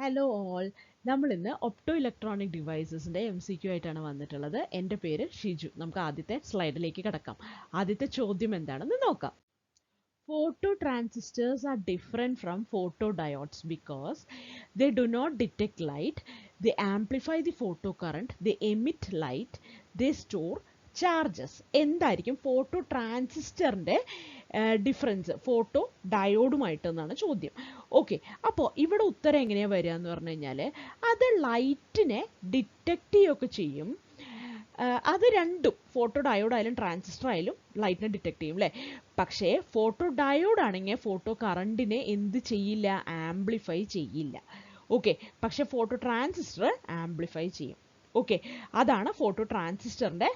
Hello all, നമ്മൾ ഇന്ന് opto electronic ഡിവൈസസിൻ്റെ MCQ ആയിട്ടാണ് വന്നിട്ടുള്ളത്. എൻ്റെ പേര് ഷിജു. നമുക്ക് ആദ്യത്തെ സ്ലൈഡിലേക്ക് കിടക്കാം. ആദ്യത്തെ ചോദ്യം എന്താണെന്ന് നോക്കാം. Photo transistors are different from photodiodes because they do not detect light, they amplify the photocurrent, they emit light, they store charges. എന്തായിരിക്കും ഫോട്ടോ ട്രാൻസിസ്റ്ററിൻ്റെ ഡിഫറൻസ് ഫോട്ടോ ഡയോഡുമായിട്ട് എന്നാണ് ചോദ്യം. ഓക്കെ, അപ്പോൾ ഇവിടെ ഉത്തരം എങ്ങനെയാണ് വരിക എന്ന് പറഞ്ഞു കഴിഞ്ഞാൽ അത് ലൈറ്റിനെ ഡിറ്റക്റ്റ് ചെയ്യുകയൊക്കെ ചെയ്യും. അത് രണ്ടും ഫോട്ടോ ഡയോഡ് ആയാലും ട്രാൻസിസ്റ്റർ ആയാലും ലൈറ്റിനെ ഡിറ്റക്ട് ചെയ്യും അല്ലേ. പക്ഷേ ഫോട്ടോ ഡയോഡ് ആണെങ്കിൽ ഫോട്ടോ കറണ്ടിനെ എന്ത് ചെയ്യില്ല, ആംപ്ലിഫൈ ചെയ്യില്ല. ഓക്കെ, പക്ഷേ ഫോട്ടോ ട്രാൻസിസ്റ്റർ ആംപ്ലിഫൈ ചെയ്യും. ഓക്കെ, അതാണ് ഫോട്ടോ ട്രാൻസിസ്റ്ററിൻ്റെ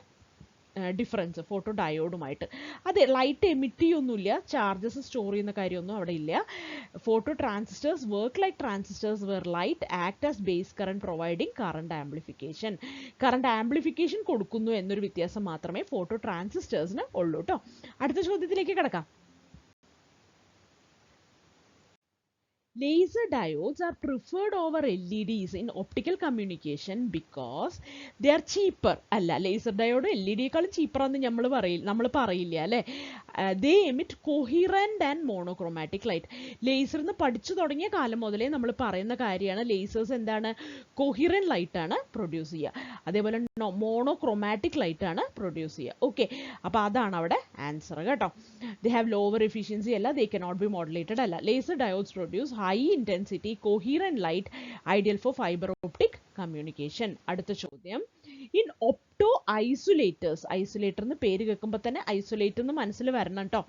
ഡിഫറൻസ് ഫോട്ടോ ഡയോഡുമായിട്ട്. അതെ, ലൈറ്റ് എമിറ്റ് ചെയ്യൊന്നുമില്ല, ചാർജസ് സ്റ്റോർ ചെയ്യുന്ന കാര്യമൊന്നും അവിടെ ഇല്ല. Phototransistors work like transistors where light act as base current providing current amplification. Current amplification കൊടുക്കുന്നു എന്നൊരു വ്യത്യാസം മാത്രമേ ഫോട്ടോ ട്രാൻസിസ്റ്റേഴ്സിന് ഉള്ളൂ കേട്ടോ. അടുത്ത ചോദ്യത്തിലേക്ക് കിടക്കാം. Laser diodes are preferred over LEDs in optical communication because they are cheaper. അല്ല, ലേസർ ഡയോഡ് LED-യേക്കാളും ചീപ്പറാന്ന് നമ്മൾ പറയില്ല അല്ലേ. they emit coherent and monochromatic light. ലേസറിന്ന് പഠിച്ചു തുടങ്ങിയ കാലം മുതലേ നമ്മൾ പറയുന്ന കാര്യമാണ് ലേസേഴ്സ് എന്താണ്, കൊഹിറൻറ്റ് ലൈറ്റ് ആണ് പ്രൊഡ്യൂസ് ചെയ്യുക. അതേപോലെ മോണോക്രോമാറ്റിക് ലൈറ്റ് ആണ് പ്രൊഡ്യൂസ് ചെയ്യുക. ഓക്കെ, അപ്പോൾ അതാണ് അവിടെ ആൻസർ കേട്ടോ. they have lower efficiency അല്ല, they cannot be modulated അല്ല. Laser diodes produce high intensity coherent light ideal for fiber optic communication. അടുത്ത ചോദ്യം. In opto isolators, isolator എന്ന് പേര് കേൾക്കുമ്പോൾ തന്നെ ഐസൊലേറ്റർ എന്ന് മനസ്സിൽ വരണം കേട്ടോ.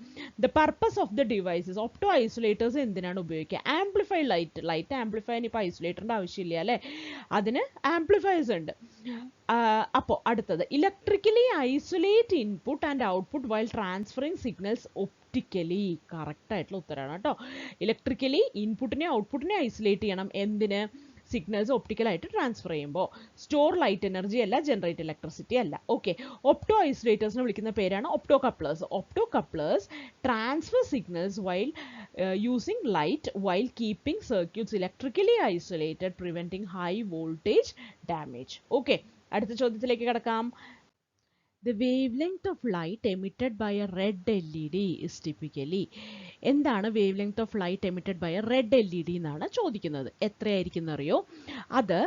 the purpose of the devices, opto isolators എന്തിനാണ് ഉപയോഗിക്കുക, ആംപ്ലിഫൈ ലൈറ്റ് ആംപ്ലിഫൈന് ഇപ്പോൾ ഐസൊലേറ്ററിൻ്റെ ആവശ്യമില്ല അല്ലേ, അതിന് ആംപ്ലിഫയേഴ്സ് ഉണ്ട്. അപ്പോൾ അടുത്തത്, electrically isolate input and output while transferring signals optically. Correct ആയിട്ടുള്ള ഉത്തരമാണ് കേട്ടോ. ഇലക്ട്രിക്കലി ഇൻപുട്ടിനെ ഔട്ട്പുട്ടിനെ ഐസൊലേറ്റ് ചെയ്യണം. എന്തിന്, സിഗ്നൽസ് ഒപ്റ്റിക്കലായിട്ട് ട്രാൻസ്ഫർ ചെയ്യുമ്പോൾ. സ്റ്റോർ ലൈറ്റ് എനർജി അല്ല, ജനറേറ്റ് ഇലക്ട്രിസിറ്റി അല്ല. ഓക്കെ, ഒപ്റ്റോ ഐസൊലേറ്റേഴ്സിനെ വിളിക്കുന്ന പേരാണ് opto couplers. Opto couplers transfer signals while using light while keeping circuits electrically isolated, preventing high voltage damage. Okay, അടുത്ത ചോദ്യത്തിലേക്ക് കിടക്കാം. The wavelength of light emitted by a red LED is typically. എന്താണ് wavelength of light emitted by a red LED എന്നാണ് ചോദിക്കുന്നത്. എത്രയായിരിക്കും അറിയോ, അത്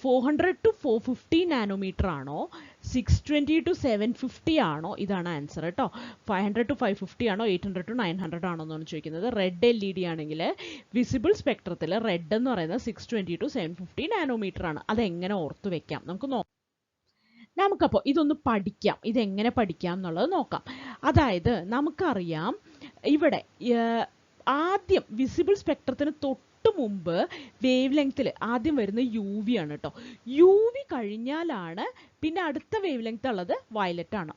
400 to 450 nanometre ആണോ, 620 to 750 ആണോ, ഇതാണ് ആൻസർ കേട്ടോ. 500 to 550 ആണോ, 800 to 900 ആണോ എന്നാണ് ചോദിക്കുന്നത്. റെഡ് LED ആണെങ്കിൽ വിസിബിൾ സ്പെക്ട്രത്തിൽ റെഡ് എന്ന് പറയുന്നത് 620 to 750 നാനോമീറ്റർ ആണ്. അതെങ്ങനെ ഓർത്തു വെക്കാം നമുക്ക് നോക്കാം. നമുക്കപ്പോൾ ഇതൊന്ന് പഠിക്കാം, ഇതെങ്ങനെ പഠിക്കാം എന്നുള്ളത് നോക്കാം. അതായത് നമുക്കറിയാം ഇവിടെ ആദ്യം വിസിബിൾ സ്പെക്ട്രത്തിന് തൊട്ട് മുമ്പ് വേവ് ലെങ്ത്തിൽ ആദ്യം വരുന്ന UV ആണ് കേട്ടോ. UV കഴിഞ്ഞാലാണ് പിന്നെ അടുത്ത വേവ് ലെങ്ത് ഉള്ളത് വയലറ്റ് ആണ്.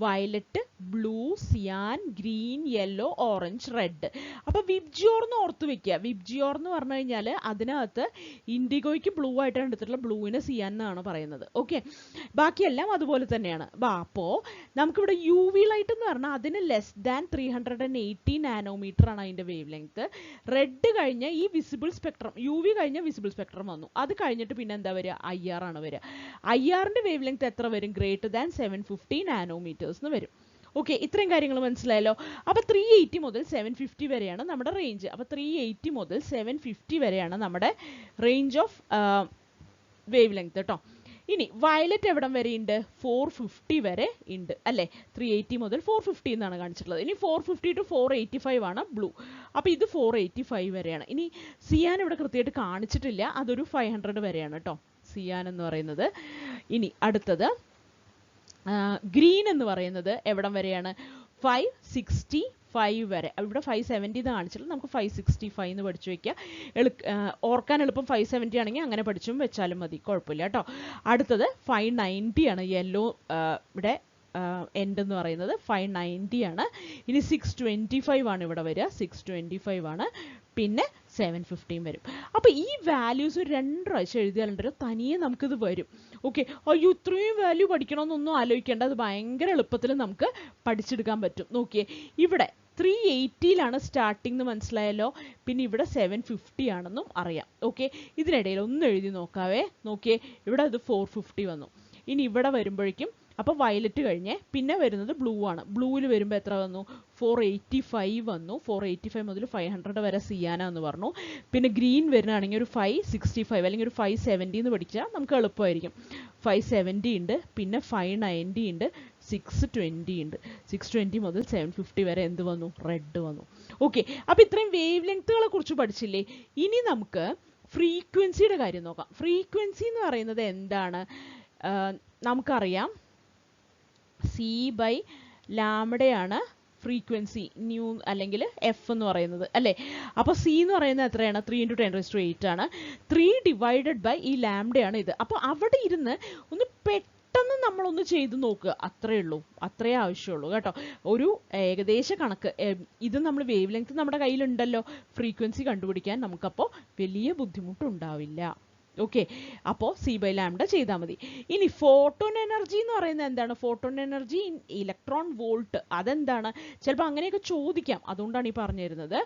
വയലറ്റ്, ബ്ലൂ, സിയാൻ, ഗ്രീൻ, യെല്ലോ, ഓറഞ്ച്, റെഡ്. അപ്പോൾ വിബ്ജിയോർ എന്ന് ഓർത്ത് വെക്കുക. വിബ്ജിയോർ എന്ന് പറഞ്ഞു കഴിഞ്ഞാൽ അതിനകത്ത് ഇൻഡിഗോയ്ക്ക് ബ്ലൂ ആയിട്ടാണ് എടുത്തിട്ടുള്ള, ബ്ലൂവിന് സിയാൻ എന്നാണ് പറയുന്നത്. ഓക്കെ, ബാക്കിയെല്ലാം അതുപോലെ തന്നെയാണ്. അപ്പോൾ നമുക്കിവിടെ UV ലൈറ്റ് എന്ന് പറഞ്ഞാൽ അതിന് ലെസ് ദാൻ 380 നാനോമീറ്റർ ആണ് അതിൻ്റെ വേവ് ലെങ്ത്. റെഡ് കഴിഞ്ഞ ഈ വിസിബിൾ സ്പെക്ട്രം, UV കഴിഞ്ഞ വിസിബിൾ സ്പെക്ട്രം വന്നു. അത് കഴിഞ്ഞിട്ട് പിന്നെ എന്താ വരിക, IR ആണ് വരിക. IRൻ്റെ വേവ് ലെങ്ത് എത്ര വരും, ഗ്രേറ്റർ ദാൻ 750 നാനോമീറ്റർ വരും. ഓക്കെ, ഇത്രയും കാര്യങ്ങൾ മനസ്സിലായല്ലോ. അപ്പോൾ 380 മുതൽ 750 വരെയാണ് നമ്മുടെ റേഞ്ച്. അപ്പോൾ 380 മുതൽ 750 വരെയാണ് നമ്മുടെ റേഞ്ച് ഓഫ് വേവ് ലെങ്ത് കേട്ടോ. ഇനി വയലറ്റ് എവിടം വരെ ഉണ്ട്, 450 വരെ ഉണ്ട് അല്ലേ. 380 മുതൽ 450 എന്നാണ് കാണിച്ചിട്ടുള്ളത്. ഇനി 450 to 485 ആണ് ബ്ലൂ. അപ്പോൾ ഇത് 485 വരെയാണ്. ഇനി സിയാൻ ഇവിടെ കൃത്യമായിട്ട് കാണിച്ചിട്ടില്ല, അതൊരു 500 വരെയാണ് കേട്ടോ സിയാൻ എന്ന് പറയുന്നത്. ഇനി അടുത്തത് ഗ്രീൻ എന്ന് പറയുന്നത് എവിടം വരെയാണ്, 565 വരെ. ഇവിടെ 570 എന്ന് കാണിച്ചിട്ടുള്ളത്, നമുക്ക് 565 എന്ന് പഠിച്ചു വെക്കുക. ഓർക്കാൻ എളുപ്പം 570 ആണെങ്കിൽ അങ്ങനെ പഠിച്ചും വെച്ചാലും മതി, കുഴപ്പമില്ല കേട്ടോ. അടുത്തത് 590 ആണ്, യെല്ലോ ഇവിടെ എൻഡ് എന്ന് പറയുന്നത് 590 ആണ്. ഇനി 625 ആണ് ഇവിടെ വരിക, 625 ആണ്. പിന്നെ 750 വരും. അപ്പോൾ ഈ വാല്യൂസ് 2 പ്രാവശ്യം എഴുതിയാലുണ്ടല്ലോ തനിയെ നമുക്കിത് വരും. ഓക്കെ, അയ്യോ ഇത്രയും വാല്യൂ പഠിക്കണമെന്നൊന്നും ആലോചിക്കേണ്ട, അത് ഭയങ്കര എളുപ്പത്തിൽ നമുക്ക് പഠിച്ചെടുക്കാൻ പറ്റും. നോക്കിയേ, ഇവിടെ 380 സ്റ്റാർട്ടിംഗ് എന്ന് മനസ്സിലായല്ലോ. പിന്നെ ഇവിടെ 750 ആണെന്നും അറിയാം. ഓക്കെ, ഇതിനിടയിൽ ഒന്ന് എഴുതി നോക്കാവേ. നോക്കിയേ, ഇവിടെ അത് 450 വന്നു. ഇനി ഇവിടെ വരുമ്പോഴേക്കും അപ്പോൾ വയലറ്റ് കഴിഞ്ഞേ പിന്നെ വരുന്നത് ബ്ലൂ ആണ്. ബ്ലൂവിൽ വരുമ്പോൾ എത്ര വന്നു? 485 വന്നു. 485 മുതൽ 500 വരെ സിയാന എന്ന് പറഞ്ഞു. പിന്നെ ഗ്രീൻ വരുന്നതാണെങ്കിൽ ഒരു 565 അല്ലെങ്കിൽ ഒരു 570 എന്ന് പഠിച്ചാൽ നമുക്ക് എളുപ്പമായിരിക്കും. 570 ഉണ്ട്, പിന്നെ 590 ഉണ്ട്, 620 ഉണ്ട്. 620 മുതൽ 750 വരെ എന്ത് വന്നു? റെഡ് വന്നു. ഓക്കെ, അപ്പോൾ ഇത്രയും വേവ് ലെങ്ത്തുകളെ കുറിച്ച് പഠിച്ചില്ലേ? ഇനി നമുക്ക് ഫ്രീക്വൻസിയുടെ കാര്യം നോക്കാം. ഫ്രീക്വൻസി എന്ന് പറയുന്നത് എന്താണ്? നമുക്കറിയാം സി ബൈ ലാംഡയാണ് ഫ്രീക്വൻസി ന്യൂ അല്ലെങ്കിൽ എഫ് എന്ന് പറയുന്നത് അല്ലേ. അപ്പോൾ സി എന്ന് പറയുന്നത് എത്രയാണ്? 3 × 10⁸ ആണ്. 3 ഡിവൈഡഡ് ബൈ ഈ ലാംഡയാണ് ഇത്. അപ്പോൾ അവിടെ ഇരുന്ന് ഒന്ന് പെട്ടെന്ന് നമ്മളൊന്ന് ചെയ്ത് നോക്കുക, അത്രയേ ഉള്ളൂ, അത്രേ ആവശ്യമുള്ളൂ കേട്ടോ. ഒരു ഏകദേശ കണക്ക്, ഇത് നമ്മൾ വേവ് ലെങ്ത് നമ്മുടെ കയ്യിലുണ്ടല്ലോ, ഫ്രീക്വൻസി കണ്ടുപിടിക്കാൻ നമുക്കപ്പോൾ വലിയ ബുദ്ധിമുട്ടുണ്ടാവില്ല. ഓക്കെ, അപ്പോൾ സി ബൈ ലാംഡ ചെയ്താൽ മതി. ഇനി ഫോട്ടോൺ എനർജി എന്ന് പറയുന്നത് എന്താണ്? Photon energy in electron volt, അതെന്താണ്? ചിലപ്പോൾ അങ്ങനെയൊക്കെ ചോദിക്കാം, അതുകൊണ്ടാണ് ഈ പറഞ്ഞു തരുന്നത്.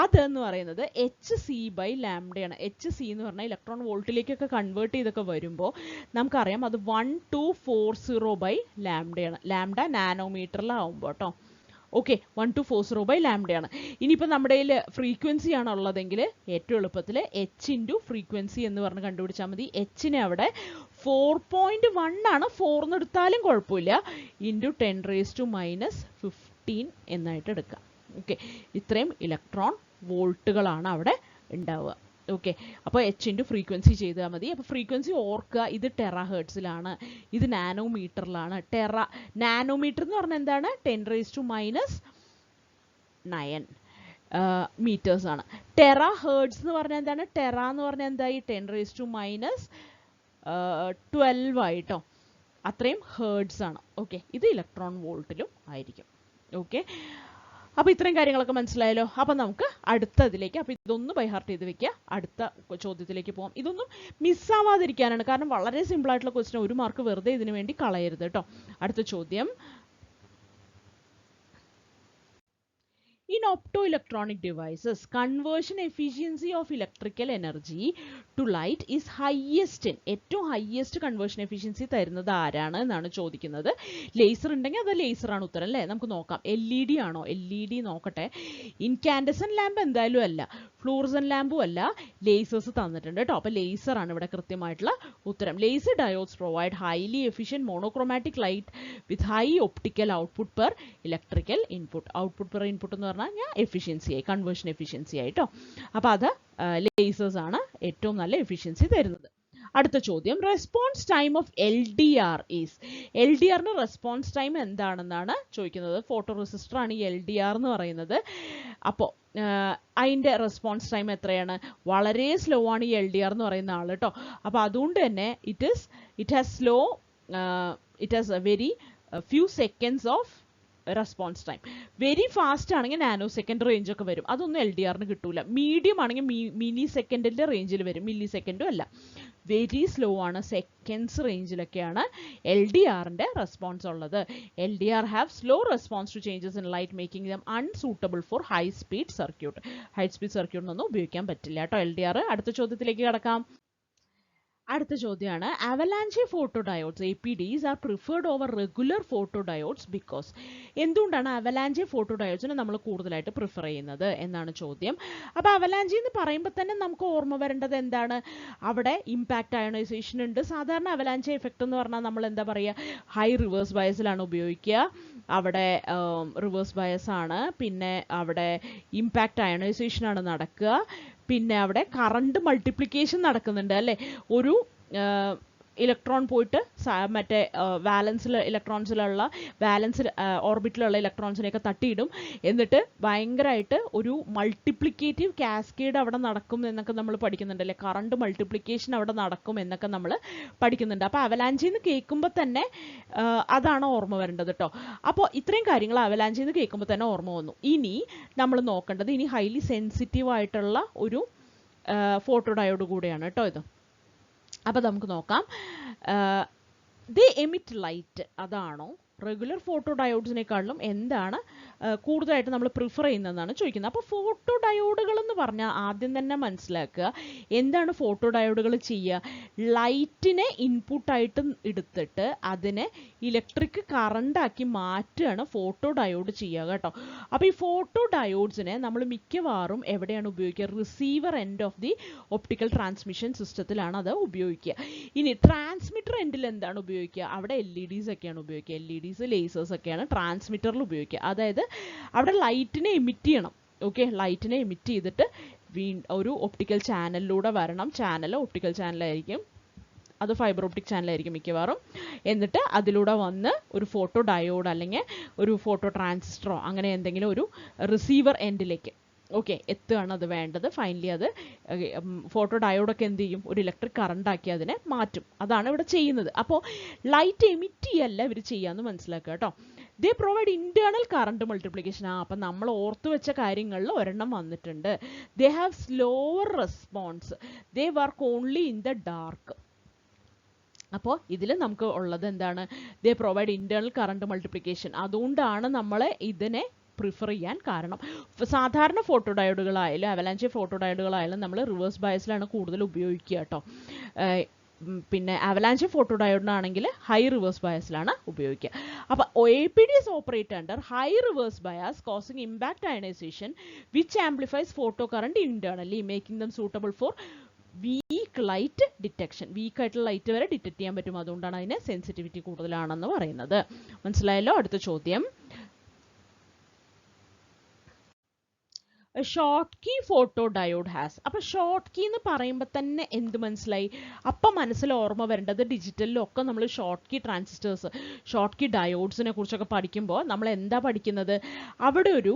അതെന്ന് പറയുന്നത് HC ബൈ ലാംഡയാണ്. HC എന്ന് പറഞ്ഞാൽ ഇലക്ട്രോൺ വോൾട്ടിലേക്കൊക്കെ കൺവേർട്ട് ചെയ്തൊക്കെ വരുമ്പോൾ നമുക്കറിയാം അത് 1240 ബൈ ലാംഡയാണ്. ലാംഡ നാനോമീറ്ററിലാവുമ്പോൾ കേട്ടോ. ഓക്കെ, 1240 ബൈ ലാംഡയാണ്. ഇനിയിപ്പോൾ നമ്മുടെ കയ്യിൽ ഫ്രീക്വൻസി ആണ് ഉള്ളതെങ്കിൽ ഏറ്റവും എളുപ്പത്തിൽ H ഇൻറ്റു ഫ്രീക്വൻസി എന്ന് പറഞ്ഞ് കണ്ടുപിടിച്ചാൽ മതി. Hനെ അവിടെ 4.1 ആണ്, 4 എന്ന് എടുത്താലും കുഴപ്പമില്ല, ഇൻറ്റു 10⁻⁻15 എന്നായിട്ട് എടുക്കാം. ഓക്കെ, ഇത്രയും ഇലക്ട്രോൺ വോൾട്ടുകളാണ് അവിടെ ഉണ്ടാവുക. ഓക്കെ, അപ്പോൾ H ഇൻറ്റു ഫ്രീക്വൻസി ചെയ്താൽ മതി. അപ്പോൾ ഫ്രീക്വൻസി ഓർക്കുക, ഇത് ടെറാഹേർട്സിലാണ്, ഇത് നാനോമീറ്ററിലാണ്. നാനോമീറ്റർ എന്ന് പറഞ്ഞാൽ എന്താണ്? 10⁻⁹ മീറ്റേഴ്സ് ആണ്. ടെറാഹേർട്സ് എന്ന് പറഞ്ഞാൽ എന്താണ്? ടെറ എന്ന് പറഞ്ഞാൽ എന്തായി? 10⁻12 ആയിട്ടോ, അത്രയും ഹേർട്സ് ആണ്. ഓക്കെ, ഇത് ഇലക്ട്രോൺ വോൾട്ടിലും ആയിരിക്കും. ഓക്കെ, അപ്പോൾ ഇത്രയും കാര്യങ്ങളൊക്കെ മനസ്സിലായല്ലോ. അപ്പോൾ നമുക്ക് അടുത്തതിലേക്ക്, അപ്പോൾ ഇതൊന്ന് ബൈ ഹാർട്ട് ചെയ്ത് വെക്കുക, അടുത്ത ചോദ്യത്തിലേക്ക് പോകാം. ഇതൊന്നും മിസ്സാവാതിരിക്കാനാണ്, കാരണം വളരെ സിമ്പിൾ ആയിട്ടുള്ള ക്വസ്റ്റ്യൻ, 1 മാർക്ക് വെറുതെ ഇതിനു വേണ്ടി കളയരുത് കേട്ടോ. അടുത്ത ചോദ്യം, in optoelectronic devices, conversion efficiency of electrical energy to light is highest in, ഏറ്റവും ഹയസ്റ്റ് കൺവേർഷൻ എഫിഷ്യൻസി തരുന്നത് ആരാണ് എന്നാണ് ചോദിക്കുന്നത്. ലേസർ ഉണ്ടെങ്കിൽ അത് ലേസർ ആണ് ഉത്തരം അല്ലേ. നമുക്ക് നോക്കാം, LED ആണോ? LED നോക്കട്ടെ. ഇൻകാൻഡസൻ ലാമ്പ് എന്തായാലും അല്ല, ഫ്ലൂറസൻ ലാമ്പും അല്ല, ലേസേഴ്സ് തന്നിട്ടുണ്ട് കേട്ടോ. അപ്പോൾ ലേസർ ആണ് ഇവിടെ കൃത്യമായിട്ടുള്ള ഉത്തരം. Laser diodes provide highly efficient monochromatic light with high optical output per electrical input. Output per input എന്ന് പറഞ്ഞാൽ എഫിഷ്യൻസി ആയി, കൺവേർഷൻ എഫിഷ്യൻസി ആയിട്ടോ. അപ്പോൾ അത് ലേസേഴ്സ് ആണ് ഏറ്റവും നല്ല എഫിഷ്യൻസി തരുന്നത്. അടുത്ത ചോദ്യം, response time of LDR is. LDRന്റെ റെസ്പോൺസ് ടൈം എന്താണെന്നാണ് ചോദിക്കുന്നത്. ഫോട്ടോ റെസിസ്റ്റർ ആണ് ഈ LDR എന്ന് പറയുന്നത്. അപ്പോൾ അതിൻ്റെ റെസ്പോൺസ് ടൈം എത്രയാണ്? വളരെ സ്ലോ ആണ് ഈ LDR എന്ന് പറയുന്ന ആൾ കേട്ടോ. അപ്പോൾ അതുകൊണ്ട് തന്നെ it has A very few seconds of response time. Very fast ആണെങ്കിൽ നാനോ സെക്കൻഡ് റേഞ്ച് ഒക്കെ വരും, അതൊന്നും LDRന് കിട്ടൂല. മീഡിയം ആണെങ്കിൽ മില്ലി സെക്കൻഡിൻ്റെ റേഞ്ചിൽ വരും, മില്ലി സെക്കൻഡും അല്ല. വെരി സ്ലോ ആണ്, സെക്കൻഡ്സ് റേഞ്ചിലൊക്കെയാണ് LDRന്റെ റെസ്പോൺസ് ഉള്ളത്. LDR have slow response to changes in light, making them unsuitable for high speed circuit. High speed സർക്യൂട്ടിനൊന്നും ഉപയോഗിക്കാൻ പറ്റില്ല കേട്ടോ LDR. അടുത്ത ചോദ്യത്തിലേക്ക് കടക്കാം. അടുത്ത ചോദ്യമാണ്, avalanche photo diodes APDs are preferred over regular photo diodes because. എന്തുകൊണ്ടാണ് അവലാഞ്ചെ ഫോട്ടോ ഡയോഡ്സിനെ നമ്മൾ കൂടുതലായിട്ട് പ്രിഫർ ചെയ്യുന്നത് എന്നാണ് ചോദ്യം. അപ്പോൾ അവലാഞ്ചി എന്ന് പറയുമ്പോൾ തന്നെ നമുക്ക് ഓർമ്മ വരേണ്ടത് എന്താണ്? അവിടെ ഇമ്പാക്റ്റ് അയണൈസേഷൻ ഉണ്ട്. സാധാരണ അവലാഞ്ചെ എഫക്റ്റ് എന്ന് പറഞ്ഞാൽ നമ്മൾ എന്താ പറയുക, ഹൈ റിവേഴ്സ് ബയസിലാണ് ഉപയോഗിക്കുക. അവിടെ റിവേഴ്സ് ബയസ് ആണ്, പിന്നെ അവിടെ ഇമ്പാക്റ്റ് അയണൈസേഷൻ ആണ് നടക്കുക, പിന്നെ അവിടെ കറണ്ട് മൾട്ടിപ്ലിക്കേഷൻ നടക്കുന്നുണ്ട് അല്ലേ. ഒരു ഇലക്ട്രോൺ പോയിട്ട് മറ്റേ വാലൻസ് ഓർബിറ്റിലുള്ള ഇലക്ട്രോൺസിനെയൊക്കെ തട്ടിയിടും. എന്നിട്ട് ഭയങ്കരമായിട്ട് ഒരു മൾട്ടിപ്ലിക്കേറ്റീവ് കാസ്കേഡ് അവിടെ നടക്കും എന്നൊക്കെ നമ്മൾ പഠിക്കുന്നുണ്ടല്ലേ. കറണ്ട് മൾട്ടിപ്ലിക്കേഷൻ അവിടെ നടക്കും എന്നൊക്കെ നമ്മൾ പഠിക്കുന്നുണ്ട്. അപ്പോൾ അവലാഞ്ചിന്ന് കേൾക്കുമ്പോൾ തന്നെ അതാണ് ഓർമ്മ വരേണ്ടത് കേട്ടോ. അപ്പോൾ ഇത്രയും കാര്യങ്ങൾ അവലാഞ്ചിന്ന് കേൾക്കുമ്പോൾ തന്നെ ഓർമ്മ വന്നു. ഇനി നമ്മൾ നോക്കേണ്ടത് ഇനി ഹൈലി സെൻസിറ്റീവ് ആയിട്ടുള്ള ഒരു ഫോട്ടോ ഡയോഡ് കൂടെയാണ് കേട്ടോ ഇത്. അപ്പോൾ നമുക്ക് നോക്കാം, ദേ എമിറ്റ് ലൈറ്റ്, അതാണോ റെഗുലർ ഫോട്ടോ ഡയോഡ്സിനെക്കാളും എന്താണ് കൂടുതലായിട്ട് നമ്മൾ പ്രിഫർ ചെയ്യുന്നതെന്നാണ് ചോദിക്കുന്നത്. അപ്പോൾ ഫോട്ടോ ഡയോഡുകൾ എന്ന് പറഞ്ഞാൽ ആദ്യം തന്നെ മനസ്സിലാക്കുക എന്താണ് ഫോട്ടോ ഡയോഡുകൾ ചെയ്യുക. ലൈറ്റിനെ ഇൻപുട്ടായിട്ട് എടുത്തിട്ട് അതിനെ ഇലക്ട്രിക് കറണ്ടാക്കി മാറ്റുകയാണ് ഫോട്ടോ ഡയോഡ് ചെയ്യുക കേട്ടോ. അപ്പോൾ ഈ ഫോട്ടോ ഡയോഡ്സിനെ നമ്മൾ മിക്കവാറും എവിടെയാണ് ഉപയോഗിക്കുക? Receiver end of the optical transmission സിസ്റ്റത്തിലാണ് അത് ഉപയോഗിക്കുക. ഇനി ട്രാൻസ്മിറ്റർ എൻഡിൽ എന്താണ് ഉപയോഗിക്കുക? അവിടെ LEDs ഒക്കെയാണ് ഉപയോഗിക്കുക. LEDs, ലേസേഴ്സ് ഒക്കെയാണ് ട്രാൻസ്മിറ്ററിൽ ഉപയോഗിക്കുക. അതായത് അവിടെ ലൈറ്റിനെ എമിറ്റ് ചെയ്യണം. ഓക്കെ, ലൈറ്റിനെ എമിറ്റ് ചെയ്തിട്ട് ഒരു ഒപ്റ്റിക്കൽ ചാനലിലൂടെ വരണം. ചാനൽ ഒപ്റ്റിക്കൽ ചാനലായിരിക്കും, അത് ഫൈബർ ഒപ്റ്റിക് ചാനലായിരിക്കും മിക്കവാറും. എന്നിട്ട് അതിലൂടെ വന്ന് ഒരു ഫോട്ടോ ഡയോഡ് അല്ലെങ്കിൽ ഒരു ഫോട്ടോ ട്രാൻസിസ്റ്ററോ അങ്ങനെ എന്തെങ്കിലും ഒരു റിസീവർ എൻഡിലേക്ക് ഓക്കെ എത്തുകയാണ് അത് വേണ്ടത്. ഫൈനലി അത് ഫോട്ടോ ഡയോഡൊക്കെ എന്ത് ചെയ്യും? ഒരു ഇലക്ട്രിക് കറണ്ട് ആക്കി അതിനെ മാറ്റും. അതാണ് ഇവിടെ ചെയ്യുന്നത്. അപ്പോൾ ലൈറ്റ് എമിറ്റ് ചെയ്യല്ല ഇവർ ചെയ്യാമെന്ന് മനസ്സിലാക്കുക കേട്ടോ. ദേ പ്രൊവൈഡ് ഇന്റേണൽ കറണ്ട് മൾട്ടിപ്ലിക്കേഷൻ. അപ്പം നമ്മൾ ഓർത്തു വെച്ച കാര്യങ്ങളിൽ ഒരെണ്ണം വന്നിട്ടുണ്ട്. They have slower response. They work only in the dark. അപ്പോൾ ഇതിൽ നമുക്ക് ഉള്ളത് എന്താണ്? ദേ പ്രൊവൈഡ് ഇന്റേണൽ കറണ്ട് മൾട്ടിപ്ലിക്കേഷൻ. അതുകൊണ്ടാണ് നമ്മൾ ഇതിനെ പ്രിഫർ ചെയ്യാൻ കാരണം. സാധാരണ ഫോട്ടോ ഡയോഡുകളായാലും അവലാഞ്ച് ഫോട്ടോ ഡയോഡുകളായാലും നമ്മൾ റിവേഴ്സ് ബയസിലാണ് കൂടുതൽ ഉപയോഗിക്കുക കേട്ടോ. പിന്നെ അവലാഞ്ച് ഫോട്ടോ ഡയോഡിനാണെങ്കിൽ ഹൈ റിവേഴ്സ് ബയസിലാണ് ഉപയോഗിക്കുക. അപ്പോൾ APDs operate under high reverse bias causing impact ionization which amplifies photo current internally making them suitable for weak light detection. വീക്കായിട്ടുള്ള ലൈറ്റ് വരെ ഡിറ്റക്ട് ചെയ്യാൻ പറ്റും. അതുകൊണ്ടാണ് അതിന് സെൻസിറ്റിവിറ്റി കൂടുതലാണെന്ന് പറയുന്നത്. മനസ്സിലായല്ലോ? അടുത്ത ചോദ്യം, Schottky photodiode has. അപ്പോൾ ഷോർട്ട് കീ എന്ന് പറയുമ്പോൾ തന്നെ എന്ത് മനസ്സിലായി? അപ്പം മനസ്സിൽ ഓർമ്മ വരേണ്ടത് ഡിജിറ്റലിലൊക്കെ നമ്മൾ Schottky transistors, Schottky ഡയോഡ്സിനെ കുറിച്ചൊക്കെ പഠിക്കുമ്പോൾ നമ്മൾ എന്താ പഠിക്കുന്നത്? അവിടെ ഒരു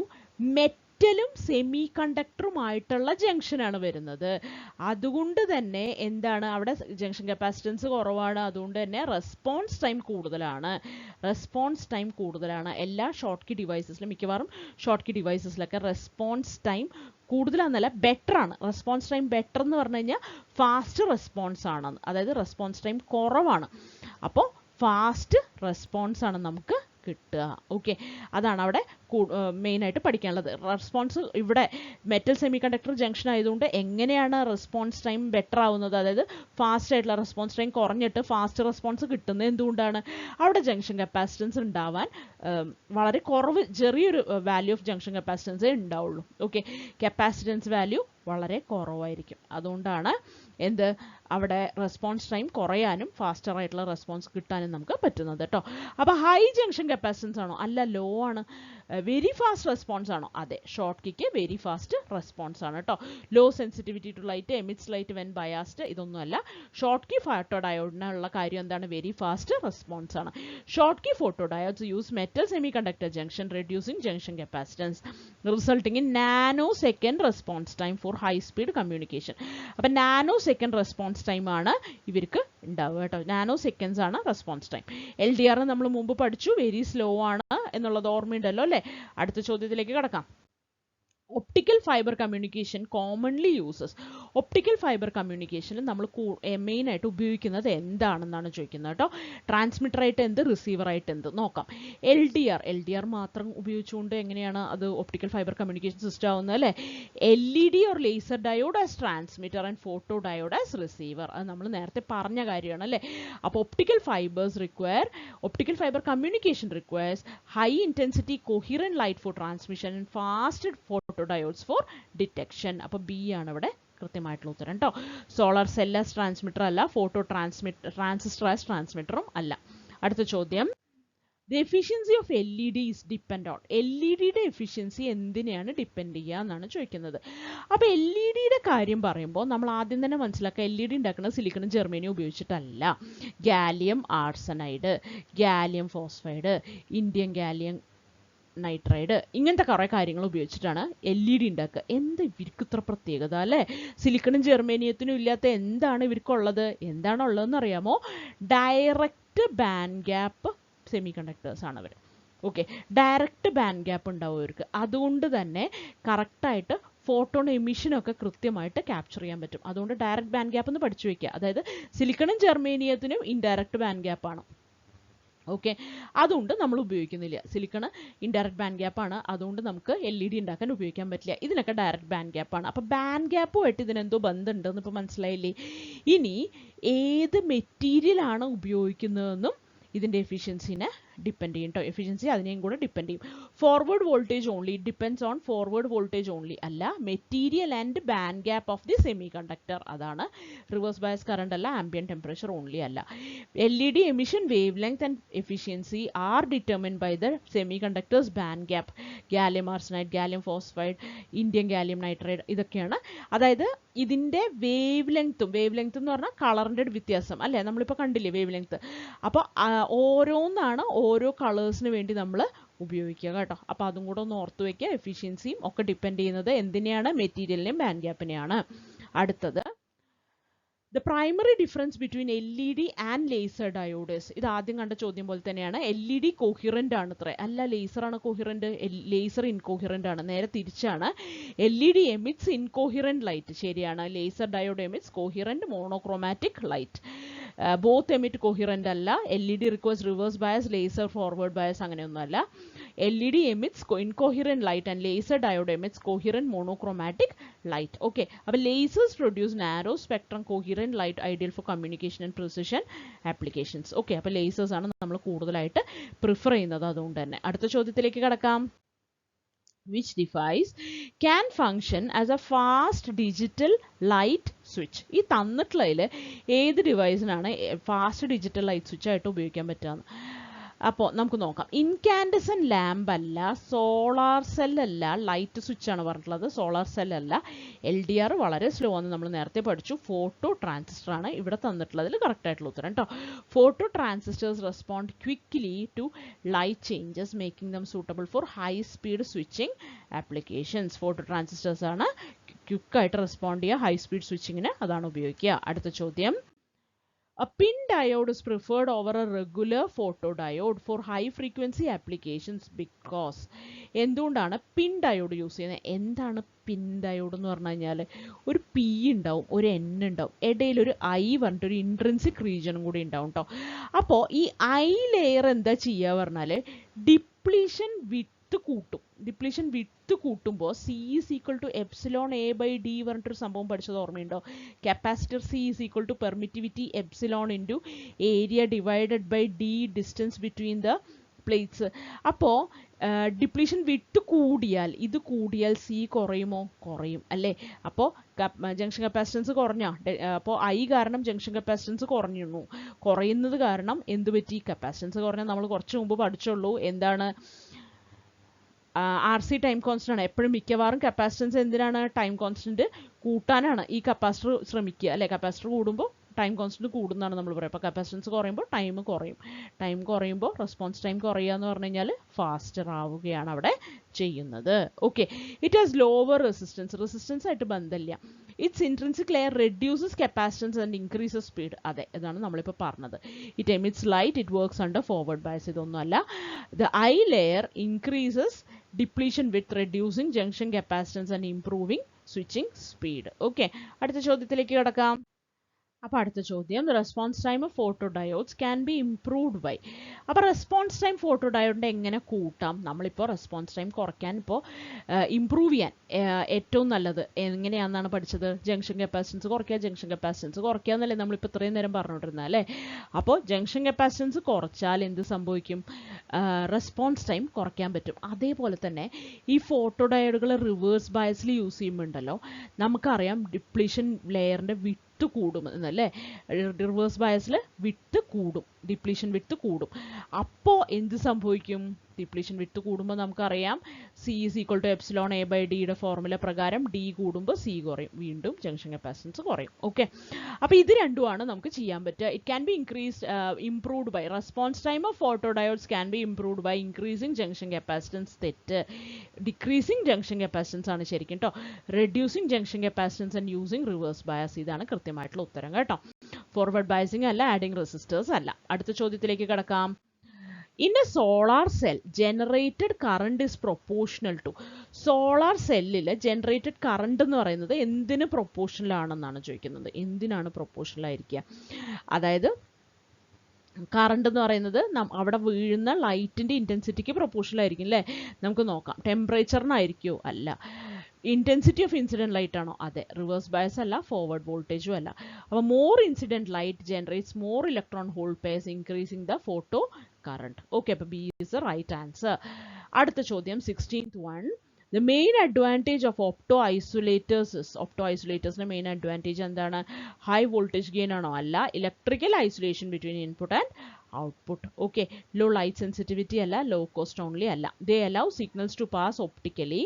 മെറ്റലും സെമി കണ്ടക്ടറുമായിട്ടുള്ള ജംഗ്ഷനാണ് വരുന്നത്. അതുകൊണ്ട് തന്നെ എന്താണ് അവിടെ ജംഗ്ഷൻ കപ്പാസിറ്റൻസ് കുറവാണ്. അതുകൊണ്ട് തന്നെ റെസ്പോൺസ് ടൈം കൂടുതലാണ്. എല്ലാ ഷോർട്ട് കീ ഡിവൈസസിലും, മിക്കവാറും ഷോർട്ട് കീ ഡിവൈസസിലൊക്കെ റെസ്പോൺസ് ടൈം കൂടുതലാണെന്നല്ല, ബെറ്റർ ആണ്. റെസ്പോൺസ് ടൈം ബെറ്റർ എന്ന് പറഞ്ഞു കഴിഞ്ഞാൽ ഫാസ്റ്റ് റെസ്പോൺസ് ആണ്. അതായത് റെസ്പോൺസ് ടൈം കുറവാണ്. അപ്പോൾ ഫാസ്റ്റ് റെസ്പോൺസ് ആണ് നമുക്ക് കിട്ടുക. ഓക്കെ, അതാണ് അവിടെ മെയിനായിട്ട് പഠിക്കാനുള്ളത്. റെസ്പോൺസ് ഇവിടെ മെറ്റൽ സെമി കണ്ടക്ടർ ജംഗ്ഷൻ ആയതുകൊണ്ട് എങ്ങനെയാണ് റെസ്പോൺസ് ടൈം ബെറ്റർ ആവുന്നത്? അതായത് ഫാസ്റ്റ് ആയിട്ടുള്ള റെസ്പോൺസ് ടൈം കുറഞ്ഞിട്ട് ഫാസ്റ്റ് റെസ്പോൺസ് കിട്ടുന്നത് എന്തുകൊണ്ടാണ്? അവിടെ ജംഗ്ഷൻ കപ്പാസിറ്റൻസ് ഉണ്ടാവാൻ വളരെ കുറവ്, ചെറിയൊരു വാല്യൂ ഓഫ് ജംഗ്ഷൻ കപ്പാസിറ്റൻസേ ഉണ്ടാവുള്ളൂ. ഓക്കെ, കപ്പാസിറ്റൻസ് വാല്യൂ വളരെ കുറവായിരിക്കും. അതുകൊണ്ടാണ് എന്ത് അവിടെ റെസ്പോൺസ് ടൈം കുറയാനും ഫാസ്റ്റർ ആയിട്ടുള്ള റെസ്പോൺസ് കിട്ടാനും നമുക്ക് പറ്റുന്നത് കേട്ടോ. അപ്പോൾ ഹൈ ജംഗ്ഷൻ കപ്പാസിറ്റൻസ് ആണോ? അല്ല, ലോ ആണ്. വെരി ഫാസ്റ്റ് റെസ്പോൺസ് ആണോ? അതെ, ഷോർട്ട് കീക്ക് വെരി ഫാസ്റ്റ് റെസ്പോൺസ് ആണ് കേട്ടോ. Low sensitivity to light, emits light when biased, ഇതൊന്നുമല്ല. ഷോർട്ട് കീ ഫോട്ടോ ഡയോഡിനുള്ള കാര്യം എന്താണ്? വെരി ഫാസ്റ്റ് റെസ്പോൺസ് ആണ്. Schottky photodiodes use metal semiconductor junction reducing junction capacitance resulting in nanosecond response time for high speed communication. അപ്പം nanosecond response time ആണ് ഇവർക്ക് ഉണ്ടാവുക കേട്ടോ. Nanoseconds ആണ് response time. LDR നമ്മൾ മുമ്പ് പഠിച്ചു, very slow ആണ് എന്നുള്ളത് ഓർമ്മയുണ്ടല്ലോ അല്ലേ? അടുത്ത ചോദ്യത്തിലേക്ക് കടക്കാം. Optical fibre communication commonly uses. Optical fibre കമ്മ്യൂണിക്കേഷനിൽ നമ്മൾ മെയിനായിട്ട് ഉപയോഗിക്കുന്നത് എന്താണെന്നാണ് ചോദിക്കുന്നത് കേട്ടോ. ട്രാൻസ്മിറ്ററായിട്ട് എന്ത്, റിസീവറായിട്ട് എന്ത് നോക്കാം. LDR മാത്രം ഉപയോഗിച്ചുകൊണ്ട് എങ്ങനെയാണ് അത് ഒപ്റ്റിക്കൽ ഫൈബർ കമ്മ്യൂണിക്കേഷൻ സിസ്റ്റം ആവുന്നത് അല്ലേ? LED or laser diode as transmitter and photo diode as receiver. അത് നമ്മൾ നേരത്തെ പറഞ്ഞ കാര്യമാണ് അല്ലേ? അപ്പോൾ optical fibre communication requires high intensity coherent light for transmission and fast photo diodes for detection. അപ്പോൾ B ആണ് ഇവിടെ കൃത്യമായിട്ടുള്ള ഉത്തരം കേട്ടോ. സോളാർ സെൽ ആസ് ട്രാൻസ്മിറ്റർ അല്ല, ഫോട്ടോ ട്രാൻസിസ്റ്റർ ആസ് ട്രാൻസ്മിറ്ററും അല്ല. അടുത്ത ചോദ്യം, the efficiency of LED is depend on. LEDയുടെ എഫിഷ്യൻസി എന്തിനെയാണ് ഡിപ്പെൻഡ് ചെയ്യുക എന്നാണ് ചോദിക്കുന്നത്. അപ്പോൾ LEDയുടെ കാര്യം പറയുമ്പോൾ നമ്മൾ ആദ്യം തന്നെ മനസ്സിലാക്കുക, LED ഉണ്ടാക്കുന്നത് സിലിക്കണും ജെർമേനിയും ഉപയോഗിച്ചിട്ടല്ല. Gallium arsenide, gallium phosphide, Indian gallium nitride, ഇങ്ങനത്തെ കുറേ കാര്യങ്ങൾ ഉപയോഗിച്ചിട്ടാണ് LED ഉണ്ടാക്കുക. എന്താ ഇവർക്ക് ഇത്ര പ്രത്യേകത അല്ലേ? സിലിക്കണും ജെർമേനിയത്തിനും ഇല്ലാത്ത എന്താണ് ഇവർക്കുള്ളത്? എന്താണുള്ളതെന്ന് അറിയാമോ? Direct band gap semi conductors ആണ് അവർ. ഓക്കെ, ഡയറക്റ്റ് ബാൻഡ് ഗ്യാപ്പ് ഉണ്ടാവും അവർക്ക്. അതുകൊണ്ട് തന്നെ കറക്റ്റായിട്ട് ഫോട്ടോൺ എമിഷനൊക്കെ കൃത്യമായിട്ട് ക്യാപ്ചർ ചെയ്യാൻ പറ്റും. അതുകൊണ്ട് ഡയറക്റ്റ് ബാൻഡ് ഗ്യാപ്പ് എന്ന് പഠിച്ചു വയ്ക്കുക. അതായത് സിലിക്കണും ജെർമേനിയത്തിനും ഇൻഡയറക്റ്റ് ബാൻഡ് ഗ്യാപ്പാണ്. ഓക്കെ, അതുകൊണ്ട് നമ്മൾ ഉപയോഗിക്കുന്നില്ല. സിലിക്കൺ ഇൻഡയറക്റ്റ് ബാൻഡ് ഗ്യാപ്പാണ്, അതുകൊണ്ട് നമുക്ക് LED ഉണ്ടാക്കാൻ ഉപയോഗിക്കാൻ പറ്റില്ല. ഇതിനൊക്കെ ഡയറക്റ്റ് ബാൻഡ് ഗ്യാപ്പാണ്. അപ്പോൾ ബാൻഡ് ഗ്യാപ്പുമായിട്ട് ഇതിനെന്തോ ബന്ധമുണ്ടെന്ന് ഇപ്പോൾ മനസ്സിലായില്ലേ? ഇനി ഏത് മെറ്റീരിയലാണ് ഉപയോഗിക്കുന്നതെന്നും ഇതിൻ്റെ എഫിഷ്യൻസിനെ ഡിപ്പെൻഡ് ചെയ്യും കേട്ടോ. എഫിഷ്യൻസി അതിനെയും കൂടെ ഡിപ്പെൻഡ് ചെയ്യും. Forward voltage only, it depends on forward voltage only അല്ല, material and band gap of the semiconductor. അതാണ് റിവേഴ്സ് ബയസ് കറണ്ട് അല്ല, ആംബിയന്റ് ടെമ്പറേച്ചർ ഓൺലി അല്ല. LED emission wavelength and efficiency are determined by the semiconductor's band gap. Gallium arsenide, gallium phosphide, Indian gallium nitride, ഇതൊക്കെയാണ്. അതായത് ഇതിൻ്റെ wave ലെങ്ത്തും എന്ന് പറഞ്ഞാൽ കളറിൻ്റെ വ്യത്യാസം അല്ലേ, നമ്മളിപ്പോൾ കണ്ടില്ലേ വേവ് ലെങ്ത്ത്. അപ്പോൾ ഓരോന്നാണ് ഓരോ കളേഴ്സിന് വേണ്ടി നമ്മൾ ഉപയോഗിക്കുക കേട്ടോ. അപ്പോൾ അതും കൂടെ ഒന്ന് ഓർത്ത് വയ്ക്കുക. എഫിഷ്യൻസിയും ഒക്കെ ഡിപ്പെൻഡ് ചെയ്യുന്നത് എന്തിനെയാണ്? മെറ്റീരിയലിനെയും ബാൻഡ് ഗ്യാപ്പിനെയാണ്. അടുത്തത്, the primary difference between LED and laser diodes. ഇത് ആദ്യം കണ്ട ചോദ്യം പോലെ തന്നെയാണ്. LED കോഹിറൻ്റ് ആണ് അത്രേ, അല്ല ലേസർ ആണ് കോഹിറൻ്റ്, ലേസർ ഇൻകോഹിറൻ്റ് ആണ്. നേരെ തിരിച്ചാണ്. LED emits incoherent light, ശരിയാണ്. Laser diode emits coherent monochromtic light. Both emit coherent അല്ല. LED requires reverse bias, laser forward bias അങ്ങനെയൊന്നും അല്ല. LED emits incoherent light and laser diode emits coherent monochromatic light. Okay, അപ്പോൾ lasers produce narrow spectrum coherent light, ideal for communication and precision applications. Okay, അപ്പോൾ lasers ആണ് നമ്മൾ കൂടുതലായിട്ട് prefer ചെയ്യുന്നത്, അതുകൊണ്ട് തന്നെ. അടുത്ത ചോദ്യത്തിലേക്ക് കടക്കാം. Which device can function as a fast digital light switch? ഈ തന്നിട്ടുള്ളതിൽ ഏത് ഡിവൈസിനാണ് ഫാസ്റ്റ് ഡിജിറ്റൽ ലൈറ്റ് സ്വിച്ച് ആയിട്ട് ഉപയോഗിക്കാൻ പറ്റുക? അപ്പോൾ നമുക്ക് നോക്കാം. ഇൻകാൻഡസൻ ലാമ്പ് അല്ല, സോളാർ സെൽ അല്ല, ലൈറ്റ് സ്വിച്ച് ആണ് പറഞ്ഞിട്ടുള്ളത്, സോളാർ സെൽ അല്ല. LDR വളരെ സ്ലോ ആണ്, നമ്മൾ നേരത്തെ പഠിച്ചു. ഫോട്ടോ ട്രാൻസിസ്റ്റർ ആണ് ഇവിടെ തന്നിട്ടുള്ളതിൽ കറക്റ്റ് ആയിട്ടുള്ള ഉത്തരം കേട്ടോ. Phototransistors respond quickly to light changes, making them suitable for high speed switching applications. Phototransistors ആണ് ക്വിക്കായിട്ട് റെസ്പോണ്ട് ചെയ്യുക ഹൈ സ്പീഡ് സ്വിച്ചിങ്ങിന്, അതാണ് ഉപയോഗിക്കുക. അടുത്ത ചോദ്യം, a pin diode is preferred over a regular photodiode for high frequency applications because. എന്തുകൊണ്ടാണ് പിൻ diode use ചെയ്യുന്നത്? എന്താണ് പിൻ ഡയോഡ് എന്ന് പറഞ്ഞു കഴിഞ്ഞാൽ, ഒരു P ഉണ്ടാവും, ഒരു N ഉണ്ടാവും, ഇടയിൽ ഒരു I പറഞ്ഞിട്ടൊരു ഇൻട്രിൻസിക് റീജിയനും കൂടി ഉണ്ടാവും കേട്ടോ. അപ്പോൾ ഈ I ലെയർ എന്താ ചെയ്യുക പറഞ്ഞാൽ ഡിപ്ലീഷൻ വിത്ത് കൂട്ടും. ഡിപ്ലീഷൻ വിത്ത് കൂട്ടുമ്പോൾ C is equal to epsilon A by D പറഞ്ഞിട്ടൊരു സംഭവം പഠിച്ചത് ഓർമ്മയുണ്ടോ? Capacitor C is equal to permittivity epsilon into area divided by D distance between the plates. അപ്പോൾ ഡിപ്ലീഷൻ വിട്ട് കൂടിയാൽ, ഇത് കൂടിയാൽ C കുറയുമോ? കുറയും അല്ലേ. അപ്പോൾ ജംഗ്ഷൻ കപ്പാസിറ്റൻസ് കുറഞ്ഞ, അപ്പോൾ I കാരണം ജംഗ്ഷൻ കപ്പാസിറ്റൻസ് കുറയുന്നത് കാരണം എന്ത് പറ്റി? കപ്പാസിറ്റൻസ് കുറഞ്ഞാൽ നമ്മൾ കുറച്ച് മുമ്പ് പഠിച്ചുള്ളൂ. എന്താണ്? RC ടൈം കോൺസ്റ്റൻ്റ് ആണ്. എപ്പോഴും മിക്കവാറും കപ്പാസിറ്റൻസ് എന്തിനാണ്? ടൈം കോൺസ്റ്റൻറ്റ് കൂട്ടാനാണ് ഈ കപ്പാസിറ്റർ ശ്രമിക്കുക അല്ലേ. കപ്പാസിറ്റർ കൂടുമ്പോൾ ടൈം കോൺസ്റ്റൻറ്റ് കൂടുന്നതാണ് നമ്മൾ പറയുക. അപ്പോൾ കപ്പാസിറ്റൻസ് കുറയുമ്പോൾ ടൈം കുറയും. ടൈം കുറയുമ്പോൾ റെസ്പോൺസ് ടൈം കുറയുക എന്ന് പറഞ്ഞു കഴിഞ്ഞാൽ ഫാസ്റ്റർ ആവുകയാണ് അവിടെ ചെയ്യുന്നത്. Okay, it has lower resistance ആയിട്ട് ബന്ധമില്ല. It's intrinsic layer reduces capacitance and increases speed. അതെ, ഇതാണ് നമ്മളിപ്പോൾ പറഞ്ഞത്. It emits light, it works under forward bias. ഇതൊന്നുമല്ല. The I layer increases depletion with reducing junction capacitance and improving switching speed. Okay, അടുത്ത ചോദ്യത്തിലേക്ക് കിടക്കാം. അപ്പോൾ അടുത്ത ചോദ്യം, response time of photo diodes can be improved by. അപ്പോൾ response time photo ഡയോഡിൻ്റെ എങ്ങനെ കൂട്ടാം? നമ്മളിപ്പോൾ റെസ്പോൺസ് ടൈം കുറയ്ക്കാൻ, ഇപ്പോൾ ഇംപ്രൂവ് ചെയ്യാൻ ഏറ്റവും നല്ലത് എങ്ങനെയാണെന്നാണ് പഠിച്ചത്? ജംഗ്ഷൻ കപ്പാസിറ്റൻസ് കുറയ്ക്കുക എന്നല്ലേ നമ്മളിപ്പോൾ ഇത്രയും നേരം പറഞ്ഞുകൊണ്ടിരുന്നത് അല്ലേ. അപ്പോൾ ജംഗ്ഷൻ കപ്പാസിറ്റൻസ് കുറച്ചാൽ എന്ത് സംഭവിക്കും? റെസ്പോൺസ് ടൈം കുറയ്ക്കാൻ പറ്റും. അതേപോലെ തന്നെ ഈ ഫോട്ടോ ഡയോഡുകൾ റിവേഴ്സ് ബയസിൽ യൂസ് ചെയ്യുമ്പോണ്ടല്ലോ, നമുക്കറിയാം ഡിപ്ലീഷൻ ലെയറിൻ്റെ വിട്ട് കൂടും എന്നല്ലേ. റിവേഴ്സ് ബയസിൽ വിട്ട് കൂടും, ഡിപ്ലീഷൻ വിട്ട് കൂടും. അപ്പോൾ എന്ത് സംഭവിക്കും? ഡിപ്ലീഷൻ വിട്ട് കൂടുമ്പോൾ നമുക്കറിയാം C is equal to epsilon A by D യുടെ ഫോർമുല പ്രകാരം D കൂടുമ്പോൾ C കുറയും, വീണ്ടും ജംഗ്ഷൻ കപ്പാസിറ്റൻസ് കുറയും. ഓക്കെ, അപ്പോൾ ഇത് രണ്ടുമാണ് നമുക്ക് ചെയ്യാൻ പറ്റുക. It can be improved by response time of photo diodes can be improved by increasing junction capacitance. തെറ്റ്. ഡിക്രീസിങ് ജംഗ്ഷൻ കപ്പാസിറ്റൻസ് ആണ് ശരിക്കും കേട്ടോ. Reducing junction capacitance and using reverse bias. ഇതാണ് കൃത്യമായിട്ടുള്ള ഉത്തരം കേട്ടോ. ഫോർവേഡ് ബയസിങ് അല്ല, ആഡിങ് റെസിസ്റ്റേഴ്സ് അല്ല. അടുത്ത ചോദ്യത്തിലേക്ക് കടക്കാം. In a solar cell, generated current is proportional to. Solar സെല്ലിൽ ജനറേറ്റഡ് കറണ്ട് എന്ന് പറയുന്നത് എന്തിന് പ്രൊപ്പോർഷണൽ ആണെന്നാണ് ചോദിക്കുന്നത്. എന്തിനാണ് പ്രൊപ്പോർഷണൽ ആയിരിക്കുക? അതായത് കറണ്ട് എന്ന് പറയുന്നത് അവിടെ വീഴുന്ന ലൈറ്റിൻ്റെ ഇൻറ്റൻസിറ്റിക്ക് പ്രൊപ്പോർഷണൽ ആയിരിക്കും അല്ലേ? നമുക്ക് നോക്കാം. ടെമ്പറേച്ചറിനായിരിക്കുമോ? അല്ല. ഇൻറ്റൻസിറ്റി ഓഫ് ഇൻസിഡൻറ്റ് ലൈറ്റ് ആണോ? അതെ. റിവേഴ്സ് ബയസ് അല്ല, ഫോർവേഡ് വോൾട്ടേജും അല്ല. അപ്പോൾ more incident light generates more electron hole pairs increasing the photo current. Okay, അപ്പോൾ B is the right answer. അടുത്ത ചോദ്യം 16th one. The main advantage of opto-isolators is, opto-isolators main advantage എന്താണ്? High voltage gain ആണോ? അല്ല. Electrical isolation between input and output. Okay. Low light sensitivity അല്ല. Low cost only അല്ല. They allow signals to pass optically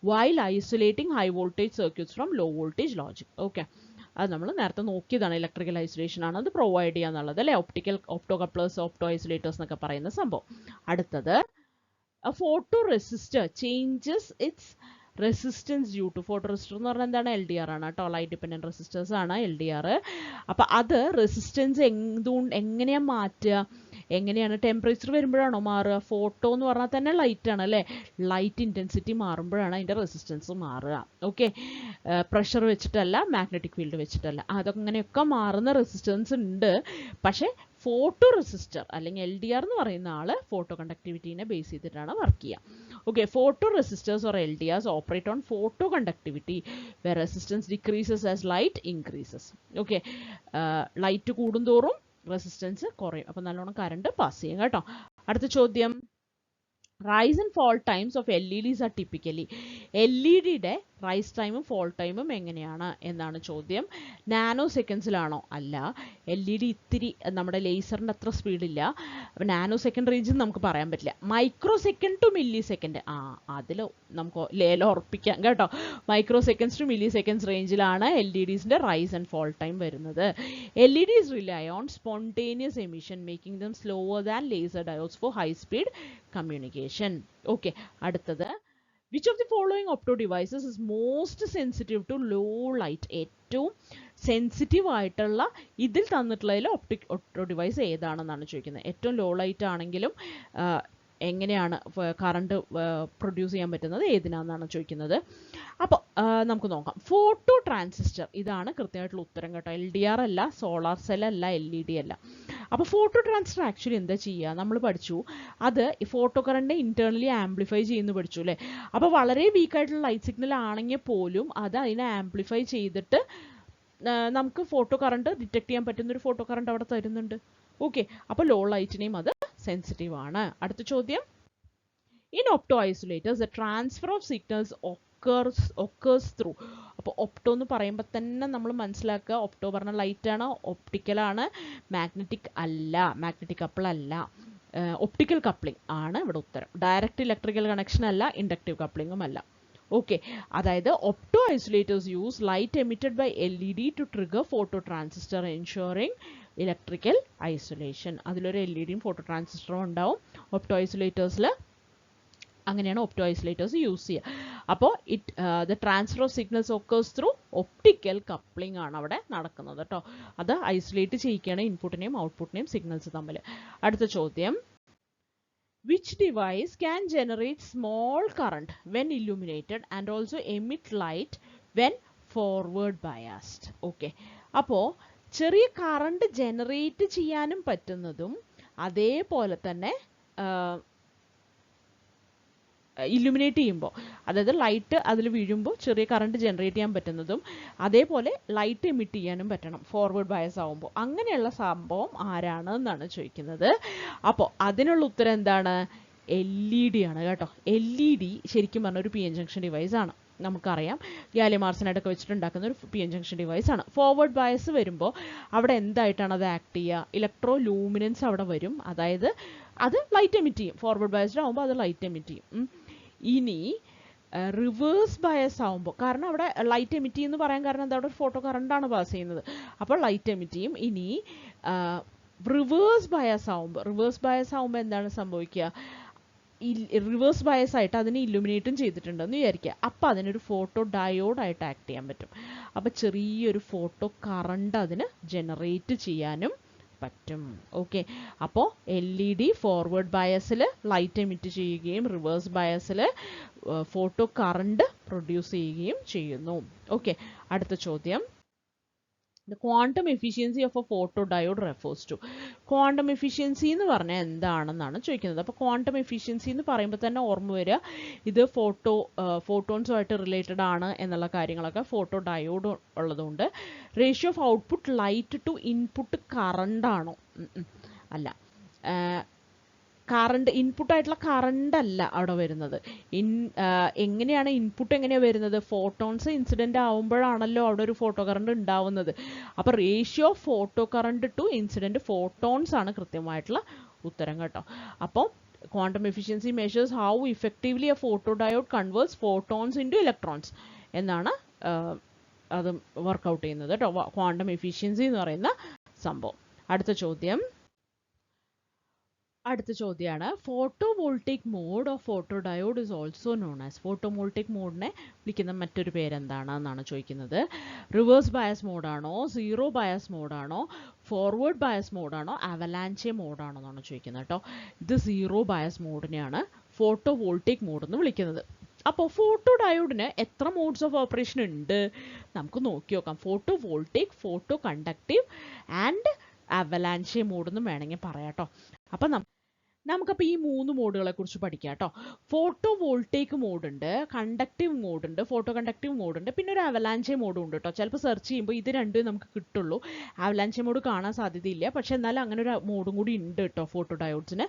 while isolating high voltage circuits from low voltage logic. Okay. അത് നമ്മൾ നേരത്തെ നോക്കിയതാണ്. Electrical isolation ആണ് അത് provide ചെയ്യുക എന്നുള്ളത് അല്ലേ? ഓപ്റ്റോ കപ്ലേഴ്സ്, ഓപ്റ്റോ ഐസൊലേറ്റേഴ്സ് എന്നൊക്കെ പറയുന്ന സംഭവം. അടുത്തത്, a photoresistor changes its resistance due to, photoresistor എന്ന് പറഞ്ഞാൽ എന്താണ്? LDR ആണ് കേട്ടോ. ലൈറ്റ് ഡിപ്പെൻഡൻറ്റ് റെസിസ്റ്റേഴ്സ് ആണ് LDR. അപ്പം അത് റെസിസ്റ്റൻസ് എങ്ങനെയാണ് മാറ്റുക? എങ്ങനെയാണ്? ടെമ്പറേച്ചർ വരുമ്പോഴാണോ മാറുക? ഫോട്ടോ എന്ന് പറഞ്ഞാൽ തന്നെ ലൈറ്റ് ആണ് അല്ലേ? ലൈറ്റ് ഇൻറ്റൻസിറ്റി മാറുമ്പോഴാണ് അതിൻ്റെ റെസിസ്റ്റൻസ് മാറുക. ഓക്കെ, പ്രഷർ വെച്ചിട്ടല്ല, മാഗ്നറ്റിക് ഫീൽഡ് വെച്ചിട്ടല്ല. അതങ്ങനെയൊക്കെ മാറുന്ന റെസിസ്റ്റൻസ് ഉണ്ട്. പക്ഷേ ഫോട്ടോ റെസിസ്റ്റർ അല്ലെങ്കിൽ LDR എന്ന് പറയുന്ന ആൾ ഫോട്ടോ കണ്ടക്ടിവിറ്റീനെ ബേസ് ചെയ്തിട്ടാണ് വർക്ക് ചെയ്യുക. Okay, photo resistors or LDRs operate on photo conductivity where resistance decreases as light increases. Okay, light കൂടുന്തോറും റെസിസ്റ്റൻസ് കുറയും. അപ്പം നല്ലോണം കറണ്ട് പാസ് ചെയ്യും കേട്ടോ. അടുത്ത ചോദ്യം, rise and fall times of LEDs are typically. LED-യുടെ റൈസ് ടൈമും ഫോൾ ടൈമും എങ്ങനെയാണ് എന്നാണ് ചോദ്യം. നാനോ സെക്കൻഡ്സിലാണോ? അല്ല. LED ഇത്തിരി നമ്മുടെ ലേസറിൻ്റെ അത്ര സ്പീഡില്ല. അപ്പം നാനോ സെക്കൻഡ് റേഞ്ച് നമുക്ക് പറയാൻ പറ്റില്ല. Micro second to milli second, അതിൽ നമുക്ക് ലേലം ഉറപ്പിക്കാം കേട്ടോ. Micro seconds to milli seconds റേഞ്ചിലാണ് LEDസിൻ്റെ റൈസ് ആൻഡ് ഫോൾ ടൈം വരുന്നത്. LEDs rely on spontaneous emission, making them slower than laser diodes for high speed communication. Okay, അടുത്തത്, which of the following opto devices is most sensitive to low light? ഏറ്റവും sensitive ആയിട്ടുള്ള ഇതിൽ തന്നിട്ടുള്ളതിൽ opto device ഏതാണെന്നാണ് ചോദിക്കുന്നത്. ഏറ്റവും law light ആണെങ്കിലും എങ്ങനെയാണ് current produce ചെയ്യാൻ പറ്റുന്നത് ഏതിനാണെന്നാണ് ചോദിക്കുന്നത്. അപ്പോൾ നമുക്ക് നോക്കാം. ഫോട്ടോ ട്രാൻസിസ്റ്റർ, ഇതാണ് കൃത്യമായിട്ടുള്ള ഉത്തരം കേട്ടോ. LDR അല്ല, സോളാർ സെൽ അല്ല, LED അല്ല. അപ്പോൾ ഫോട്ടോ ട്രാൻസിസ്റ്റർ ആക്ച്വലി എന്താ ചെയ്യുക? നമ്മൾ പഠിച്ചു, അത് ഫോട്ടോ കറണ്ട് ഇന്റേർണലി ആംപ്ലിഫൈ ചെയ്യുന്നു പഠിച്ചു അല്ലേ? അപ്പോൾ വളരെ വീക്കായിട്ടുള്ള ലൈറ്റ് സിഗ്നൽ ആണെങ്കിൽ പോലും അത് അതിനെ ആംപ്ലിഫൈ ചെയ്തിട്ട് നമുക്ക് ഫോട്ടോ കറണ്ട് ഡിറ്റക്ട് ചെയ്യാൻ പറ്റുന്നൊരു ഫോട്ടോ കറണ്ട് അവിടെ തരുന്നുണ്ട്. ഓക്കെ, അപ്പോൾ ലോ ലൈറ്റിനെയും അത് സെൻസിറ്റീവ് ആണ്. അടുത്ത ചോദ്യം, in opto isolators the transfer of signals occurs through. അപ്പോൾ ഒപ്റ്റോ എന്ന് പറയുമ്പോൾ തന്നെ നമ്മൾ മനസ്സിലാക്കുക, ഒപ്റ്റോ പറഞ്ഞ ലൈറ്റ് ആണ്, ഒപ്റ്റിക്കലാണ്, മാഗ്നറ്റിക് അല്ല, മാഗ്നറ്റിക് കപ്പിൾ അല്ല, ഒപ്റ്റിക്കൽ കപ്ലിംഗ് ആണ് ഇവിടെ ഉത്തരം. ഡയറക്റ്റ് ഇലക്ട്രിക്കൽ കണക്ഷൻ അല്ല, ഇൻഡക്റ്റീവ് കപ്ലിംഗും അല്ല. ഓക്കെ, അതായത് opto isolators use light emitted by LED to trigger photo transistor ensuring electrical isolation. അതിലൊരു LEDയും ഫോട്ടോ ട്രാൻസിസ്റ്ററും ഉണ്ടാവും ഒപ്റ്റോ ഐസൊലേറ്റേഴ്സിൽ. അങ്ങനെയാണ് ഒപ്റ്റോ ഐസൊലേറ്റേഴ്സ് യൂസ് ചെയ്യുക. അപ്പോൾ the transfer of signals occurs through optical coupling ആണ് അവിടെ നടക്കുന്നത് കേട്ടോ. അത് ഐസൊലേറ്റ് ചെയ്യിക്കുകയാണ് ഇൻപുട്ടിനെയും ഔട്ട്പുട്ടിനെയും സിഗ്നൽസ് തമ്മിൽ. അടുത്ത ചോദ്യം, which device can generate small current when illuminated and also emit light when forward biased? Okay, അപ്പോൾ ചെറിയ കറണ്ട് ജനറേറ്റ് ചെയ്യാനും പറ്റുന്നതും അതേപോലെ തന്നെ ഇല്ലുമിനേറ്റ് ചെയ്യുമ്പോൾ, അതായത് ലൈറ്റ് അതിൽ വീഴുമ്പോൾ ചെറിയ കറണ്ട് ജനറേറ്റ് ചെയ്യാൻ പറ്റുന്നതും അതേപോലെ ലൈറ്റ് എമിറ്റ് ചെയ്യാനും പറ്റണം ഫോർവേഡ് ബയസ് ആകുമ്പോൾ. അങ്ങനെയുള്ള സംഭവം ആരാണ് എന്നാണ് ചോദിക്കുന്നത്. അപ്പോൾ അതിനുള്ള ഉത്തരം എന്താണ്? LED ആണ് കേട്ടോ. LED ശരിക്കും പറഞ്ഞ ഒരു PN ജംഗ്ഷൻ ഡിവൈസ് ആണ്. നമുക്കറിയാം, ഗാലിയം ആർസനൈഡൊക്കെ വെച്ചിട്ടുണ്ടാക്കുന്ന ഒരു PN ജംഗ്ഷൻ ഡിവൈസ് ആണ്. ഫോർവേഡ് ബയസ് വരുമ്പോൾ അവിടെ എന്തായിട്ടാണ് അത് ആക്ട് ചെയ്യുക? ഇലക്ട്രോ ലൂമിനൻസ് അവിടെ വരും, അതായത് അത് ലൈറ്റ് എമിറ്റ് ചെയ്യും. ഫോർവേഡ് ബയസ്ഡ് ആകുമ്പോൾ അത് ലൈറ്റ് എമിറ്റ് ചെയ്യും. ഇനി റിവേഴ്സ് ബയസ് ആകുമ്പോൾ, കാരണം അവിടെ ലൈറ്റ് എമിറ്റ് ചെയ്യുമെന്ന് പറയാൻ കാരണം എന്താ? അവിടെ ഒരു ഫോട്ടോ കറണ്ടാണ് പാസ് ചെയ്യുന്നത്, അപ്പോൾ ലൈറ്റ് എമിറ്റ് ചെയ്യും. ഇനി റിവേഴ്സ് ബയസ് ആകുമ്പോൾ എന്താണ് സംഭവിക്കുക? റിവേഴ്സ് ബയസ് ആയിട്ട് അതിനെ ഇല്ലുമിനേറ്റും ചെയ്തിട്ടുണ്ടെന്ന് വിചാരിക്കുക. അപ്പോൾ അതിനൊരു ഫോട്ടോ ഡയോഡായിട്ട് ആക്ട് ചെയ്യാൻ പറ്റും. അപ്പോൾ ചെറിയൊരു ഫോട്ടോ കറണ്ട് അതിന് ജനറേറ്റ് ചെയ്യാനും പറ്റും. ഓക്കെ, അപ്പോൾ LED ഫോർവേഡ് ബയസിൽ ലൈറ്റ് എമിറ്റ് ചെയ്യുകയും റിവേഴ്സ് ബയസിൽ ഫോട്ടോ കറണ്ട് പ്രൊഡ്യൂസ് ചെയ്യുകയും ചെയ്യുന്നു. ഓക്കെ, അടുത്ത ചോദ്യം, The quantum efficiency of a photodiode refers to. Quantum efficiency എന്ന് പറഞ്ഞാൽ എന്താണെന്നാണ് ചോദിക്കുന്നത്. അപ്പോൾ ക്വാണ്ടം എഫിഷ്യൻസി എന്ന് പറയുമ്പോൾ തന്നെ ഓർമ്മ വരിക ഇത് ഫോട്ടോൺസുമായിട്ട് റിലേറ്റഡ് ആണ് എന്നുള്ള കാര്യങ്ങളൊക്കെ ഫോട്ടോ ഡയോഡ് ഉള്ളതുകൊണ്ട്. Ratio of output light to input current ആണോ? അല്ല. കറണ്ട് ഇൻപുട്ടായിട്ടുള്ള കറണ്ട് അല്ല അവിടെ വരുന്നത്. എങ്ങനെയാണ് ഇൻപുട്ട് എങ്ങനെയാണ് വരുന്നത്? ഫോട്ടോൺസ് ഇൻസിഡൻ്റ് ആവുമ്പോഴാണല്ലോ അവിടെ ഒരു ഫോട്ടോ കറണ്ട് ഉണ്ടാവുന്നത്. അപ്പോൾ ratio of photo current to incident photons ആണ് കൃത്യമായിട്ടുള്ള ഉത്തരം കേട്ടോ. അപ്പോൾ quantum efficiency measures how effectively a photodiode converts photons into electrons എന്നാണ് അത് വർക്കൗട്ട് ചെയ്യുന്നത് കേട്ടോ, ക്വാണ്ടം എഫിഷ്യൻസി എന്ന് പറയുന്ന സംഭവം. അടുത്ത ചോദ്യമാണ് photovoltaic mode of photo diode is also known as. Photovoltaic മോഡിനെ വിളിക്കുന്ന മറ്റൊരു പേരെന്താണെന്നാണ് ചോദിക്കുന്നത്. റിവേഴ്സ് ബയസ് മോഡാണോ, സീറോ ബയസ് മോഡാണോ, ഫോർവേഡ് ബയസ് മോഡാണോ, അവലാൻചെ മോഡാണോ എന്നാണ് ചോദിക്കുന്നത് കേട്ടോ. ഇത് സീറോ ബയസ് മോഡിനെയാണ് ഫോട്ടോവോൾട്ടിക് മോഡ് എന്ന് വിളിക്കുന്നത്. അപ്പോൾ ഫോട്ടോ ഡയോഡിന് എത്ര മോഡ്സ് ഓഫ് ഓപ്പറേഷൻ ഉണ്ട് നമുക്ക് നോക്കി നോക്കാം. Photovoltaic, photo conductive and അവലാൻചെ mode എന്ന് വേണമെങ്കിൽ പറയാം കേട്ടോ. അപ്പം നമുക്കപ്പോൾ ഈ 3 മോഡുകളെ കുറിച്ച് പഠിക്കാം കേട്ടോ. ഫോട്ടോ വോൾട്ടേക്ക് മോഡുണ്ട്, കണ്ടക്റ്റീവ് മോഡുണ്ട്, ഫോട്ടോ കണ്ടക്റ്റീവ് മോഡുണ്ട്, പിന്നെ ഒരു അവലാൻചെ മോഡും ഉണ്ട് കേട്ടോ. ചിലപ്പോൾ സെർച്ച് ചെയ്യുമ്പോൾ ഇത് രണ്ടും നമുക്ക് കിട്ടുള്ളൂ. അവലാൻചെ മോഡ് കാണാൻ സാധ്യതയില്ല, പക്ഷെ എന്നാലും അങ്ങനെ ഒരു മോഡും കൂടി ഉണ്ട് കേട്ടോ ഫോട്ടോ ഡയോഡ്സിന്.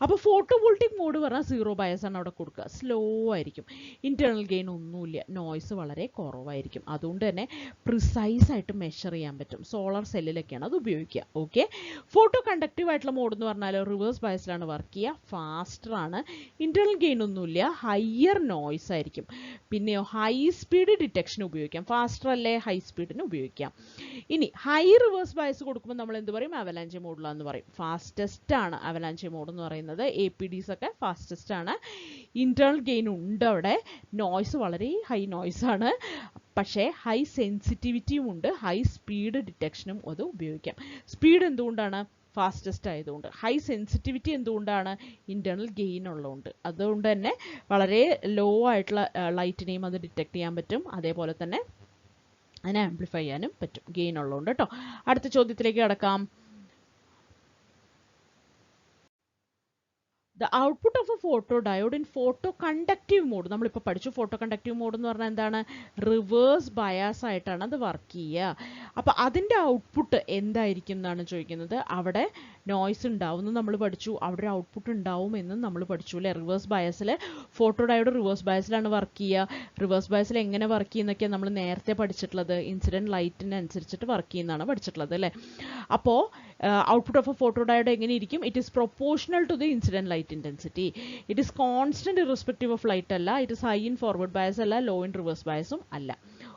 അപ്പോൾ ഫോട്ടോ വോൾട്ടിക് മോഡ് പറഞ്ഞാൽ സീറോ ബയസ് ആണ് അവിടെ കൊടുക്കുക. സ്ലോ ആയിരിക്കും, ഇന്റേണൽ ഗെയിൻ ഒന്നുമില്ല, നോയ്സ് വളരെ കുറവായിരിക്കും. അതുകൊണ്ട് തന്നെ പ്രിസൈസ് ആയിട്ട് മെഷർ ചെയ്യാൻ പറ്റും. സോളാർ സെല്ലിലൊക്കെയാണ് അത് ഉപയോഗിക്കുക. ഓക്കെ. ഫോട്ടോ കണ്ടക്റ്റീവ് ആയിട്ടുള്ള മോഡ് എന്ന് പറഞ്ഞാൽ റിവേഴ്സ് ബയസിലാണ് വർക്ക് ചെയ്യുക, ഫാസ്റ്റർ ആണ്, ഇന്റേണൽ ഗെയിൻ ഒന്നുമില്ല, ഹയർ നോയ്സ് ആയിരിക്കും. പിന്നെയോ ഹൈ സ്പീഡ് ഡിറ്റക്ഷൻ ഉപയോഗിക്കാം. ഫാസ്റ്റർ അല്ലേ, ഹൈ സ്പീഡിന് ഉപയോഗിക്കാം. ഇനി ഹൈ റിവേഴ്സ് ബയസ് കൊടുക്കുമ്പോൾ നമ്മൾ എന്ത് പറയും? അവലാൻചെ മോഡിലാന്ന് പറയും. ഫാസ്റ്റസ്റ്റ് ആണ് അവലാൻചെ മോഡ് എന്ന് പറയുന്നത്. APDs ഒക്കെ ഫാസ്റ്റസ്റ്റ് ആണ്. ഇന്റേണൽ ഗെയിൻ ഉണ്ട് അവിടെ, നോയ്സ് വളരെ ഹൈ നോയ്സ് ആണ്, പക്ഷേ ഹൈ സെൻസിറ്റിവിറ്റിയും ഉണ്ട്, ഹൈ സ്പീഡ് ഡിറ്റക്ഷനും അത് ഉപയോഗിക്കാം. സ്പീഡ് എന്തുകൊണ്ടാണ്? ഫാസ്റ്റസ്റ്റ് ആയതുകൊണ്ട്. ഹൈ സെൻസിറ്റിവിറ്റി എന്തുകൊണ്ടാണ്? ഇന്റേണൽ ഗെയിൻ ഉള്ളതുകൊണ്ട്. അതുകൊണ്ട് തന്നെ വളരെ ലോ ആയിട്ടുള്ള ലൈറ്റിനെയും അത് ഡിറ്റക്ട് ചെയ്യാൻ പറ്റും, അതേപോലെ തന്നെ അതിനെ ആംപ്ലിഫൈ ചെയ്യാനും പറ്റും, ഗെയിൻ ഉള്ളതുകൊണ്ട് കേട്ടോ. അടുത്ത ചോദ്യത്തിലേക്ക് കടക്കാം. The output of a photodiode in photoconductive mode, നമ്മളിപ്പോൾ പഠിച്ചു photoconductive mode എന്ന് പറഞ്ഞാൽ എന്താണ്? റിവേഴ്സ് ബയാസ് ആയിട്ടാണ് അത് വർക്ക് ചെയ്യുക. അപ്പോൾ അതിൻ്റെ ഔട്ട്പുട്ട് എന്തായിരിക്കും എന്നാണ് ചോദിക്കുന്നത്. അവിടെ നോയ്സ് ഉണ്ടാവും എന്ന് നമ്മൾ പഠിച്ചു, അവിടെ ഒരു ഔട്ട്പുട്ട് ഉണ്ടാവും എന്നും നമ്മൾ പഠിച്ചു അല്ലേ. റിവേഴ്സ് ബയസിൽ ഫോട്ടോഡയോഡ് റിവേഴ്സ് ബയസിലാണ് വർക്ക് ചെയ്യുക. റിവേഴ്സ് ബയസിൽ എങ്ങനെ വർക്ക് ചെയ്യുന്നൊക്കെയാണ് നമ്മൾ നേരത്തെ പഠിച്ചിട്ടുള്ളത്. ഇൻസിഡൻറ്റ് ലൈറ്റിന് അനുസരിച്ചിട്ട് വർക്ക് ചെയ്യുന്നതാണ് പഠിച്ചിട്ടുള്ളത് അല്ലേ. അപ്പോൾ ഔട്ട്പുട്ട് ഓഫ് എ ഫോട്ടോഡയോഡ് എങ്ങനെ ഇരിക്കും? It is proportional to the incident light intensity. It is constant irrespective of light alla. It is high in forward bias alla, low in reverse bias alla.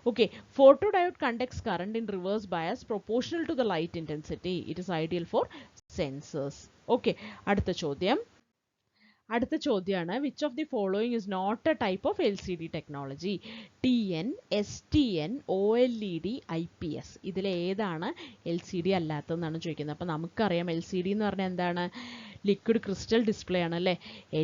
Okay, photodiode conducts current in reverse bias proportional to the light intensity. It is ideal for sensors. Okay, അടുത്ത ചോദ്യമാണ് which of the following is not a type of LCD technology? TN, STN, OLED, IPS. ഇതിലേതാണ് LCD അല്ലാത്തതെന്നാണ് ചോദിക്കുന്നത്. അപ്പോൾ നമുക്കറിയാം LCD എന്ന് പറഞ്ഞാൽ എന്താണ്? ലിക്വിഡ് ക്രിസ്റ്റൽ ഡിസ്പ്ലേ ആണ് അല്ലേ.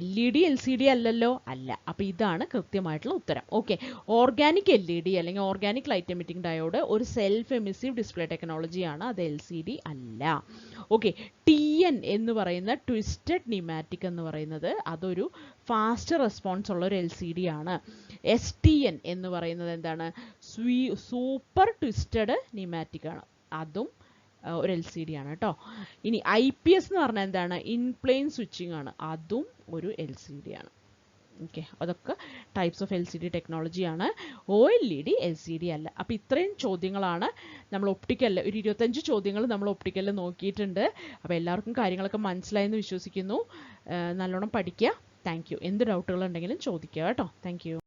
LED LCD അല്ലല്ലോ, അല്ല. അപ്പോൾ ഇതാണ് കൃത്യമായിട്ടുള്ള ഉത്തരം. ഓക്കെ. ഓർഗാനിക് LED അല്ലെങ്കിൽ ഓർഗാനിക് ലൈറ്റ് എമിറ്റിംഗ് ഡയോഡ് ഒരു സെൽഫ് എമിസീവ് ഡിസ്പ്ലേ ടെക്നോളജിയാണ്, അത് LCD അല്ല. ഓക്കെ. TN എന്ന് പറയുന്ന ട്വിസ്റ്റഡ് നിമാറ്റിക് എന്ന് പറയുന്നത് അതൊരു ഫാസ്റ്റ് റെസ്പോൺസ് ഉള്ള ഒരു LCD ആണ്. STN എന്ന് പറയുന്നത് എന്താണ്? സൂപ്പർ ട്വിസ്റ്റഡ് നിമാറ്റിക് ആണ്, അതും ഒരു LCD ആണ് കേട്ടോ. ഇനി IPS എന്ന് പറഞ്ഞാൽ എന്താണ്? ഇൻപ്ലെയിൻ സ്വിച്ചിങ് ആണ്, അതും ഒരു LCD ആണ്. ഓക്കെ, അതൊക്കെ types of LCD ടെക്നോളജിയാണ്. OLED LCD അല്ല. അപ്പോൾ ഇത്രയും ചോദ്യങ്ങളാണ് നമ്മൾ ഒപ്റ്റിക്കലിൽ, ഒരു 25 ചോദ്യങ്ങൾ നമ്മൾ ഒപ്റ്റിക്കലിൽ നോക്കിയിട്ടുണ്ട്. അപ്പോൾ എല്ലാവർക്കും കാര്യങ്ങളൊക്കെ മനസ്സിലായെന്ന് വിശ്വസിക്കുന്നു. നല്ലോണം പഠിക്കുക. Thank you. എന്ത് ഡൗട്ടുകളുണ്ടെങ്കിലും ചോദിക്കുക കേട്ടോ. Thank you.